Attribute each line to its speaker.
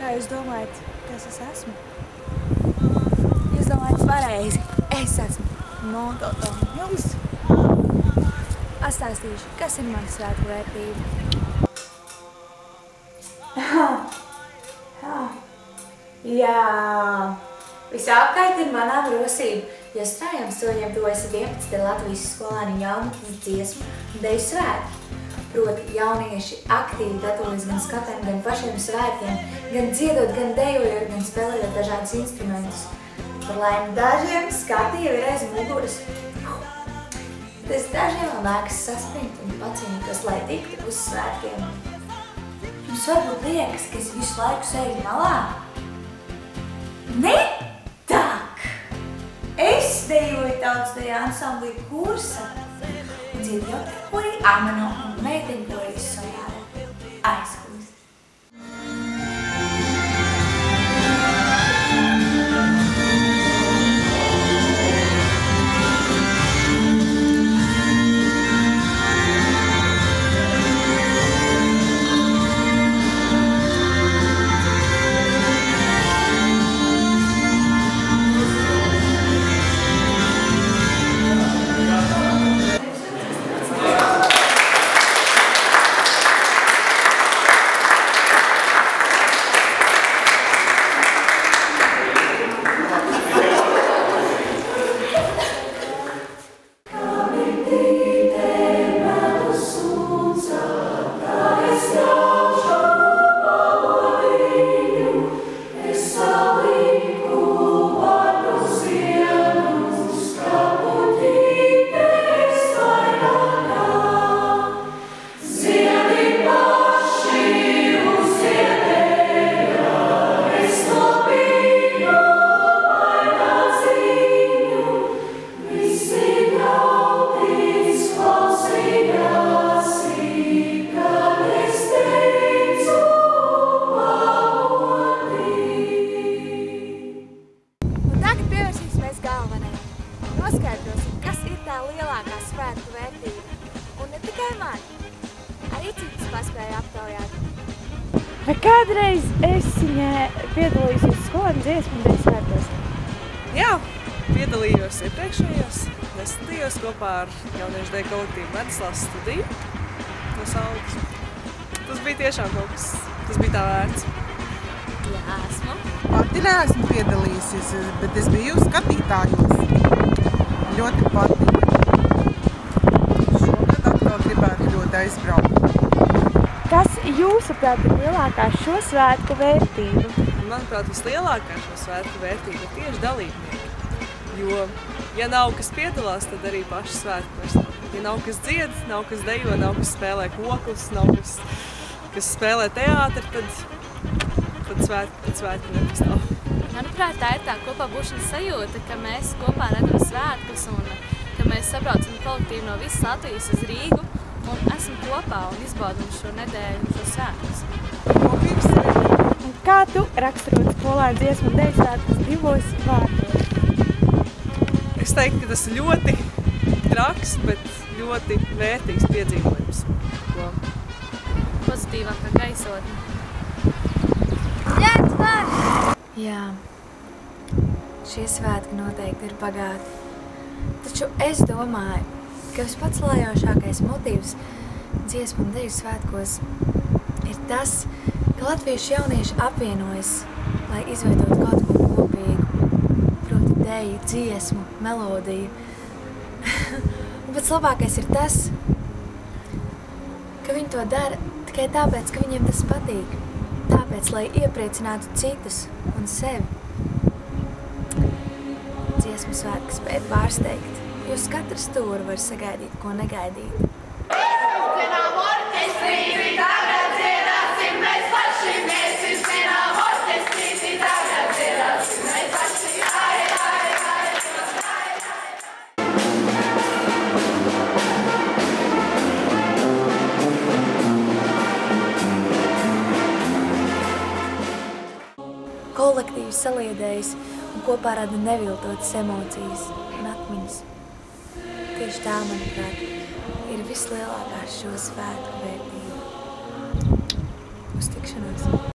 Speaker 1: Kā jūs domājat, kas es esmu? Jūs domājat pareizi. Es esmu monotona jums. Atstāstīšu, kas ir mana svētku vērtība. Jā, visapkārt ir manām rosīm, jo strājām soļiem tuvojas 11. Latvijas skolēnu jaunatnes dziesmu un deju svētki. Proti, jaunieši aktīvi gatavojas gan skatēm, gan pašiem svētkiem, gan dziedot, gan dejojot, gan spēlējot dažādus instrumentus. Par laimi dažiem skati jau ir aiz muguras. Tas dažiem vēl nākas saspringt un pacīnītos, lai tiktu uz svētkiem. Jums varbūt liekas, ka es visu laiku sēžu malā? Ne tak! Es dejoju tautsdeju ansamblī Kursa un dziedu jautājumorī Amano un meiteņkorī Sojāra. Aizklīst! Noskaidrosim, kas ir tā lielākā svētku vērtība. Un ne tikai man, arī citus paspēja aptaujāt.
Speaker 2: Vai kādreiz esi piedalījusies skolēnu dziesmu un deju svētkos?
Speaker 3: Jā, piedalījos iepriekšējos 10. kopā ar jauniešu deju kolektīvu Medeslas studiju no Saules. Tas bija tiešām kaut kas, tas bija tā vērts.
Speaker 1: Jā, esmu.
Speaker 4: Pati neesmu piedalījusies, bet es biju skatītājos. Ļoti patīk. Šogad atkal gribētu ļoti aizbraukt.
Speaker 2: Kas jūsuprāt ir lielākā šo svētku vērtība?
Speaker 3: Manuprāt, vislielākā šo svētku vērtība ir tieši dalībnieki. Jo, ja nav kas piedalās, tad arī paši svētki vairs nav. Ja nav kas dzied, nav kas dejo, nav kas spēlē koklis, nav kas spēlē teātri, tad svētki nepastāv.
Speaker 5: Manuprāt, tā ir tā kopā būšanas sajūta, ka mēs kopā redam svētkus un ka mēs sabraucam kolektīvi no visas Latvijas uz Rīgu un esam kopā un izbaudam šo nedēļu, šo svētkus.
Speaker 2: Un kā tu raksturot skolēnu dziesmu un deju svētkus 2 vārdos?
Speaker 3: Es teiktu, ka tas ir ļoti traks, bet ļoti vērtīgs piedzīvojums.
Speaker 5: Pozitīvākā gaisotne.
Speaker 1: Jā, šie svētki noteikti ir bagāti. Taču es domāju, ka vispatslājošākais motīvs dziesmu un deju svētkos ir tas, ka latviešu jaunieši apvienojas, lai izveidotu kaut ko kopīgu. Proti deju, dziesmu, melodiju. Un pats labākais ir tas, ka viņi to dara tikai tāpēc, ka viņiem tas patīk. Tāpēc, lai iepriecinātu citus un sevi. Dziesmu svētki spēj pārsteigt, jo katrs stūri var sagaidīt, ko negaidīt.
Speaker 6: Izzinām orķestrīti, tagad dziedāsim mēs paši, mēs izzinām orķestrīti, tagad dziedāsim mēs paši, ai, ai, ai, ai, ai.
Speaker 1: Kolektīvs saliedējas un kopā rada neviltotas emocijas un atmiņas. Tieši tā, manuprāt, ir vislielākā šo svētku vērtība. Uz tikšanos!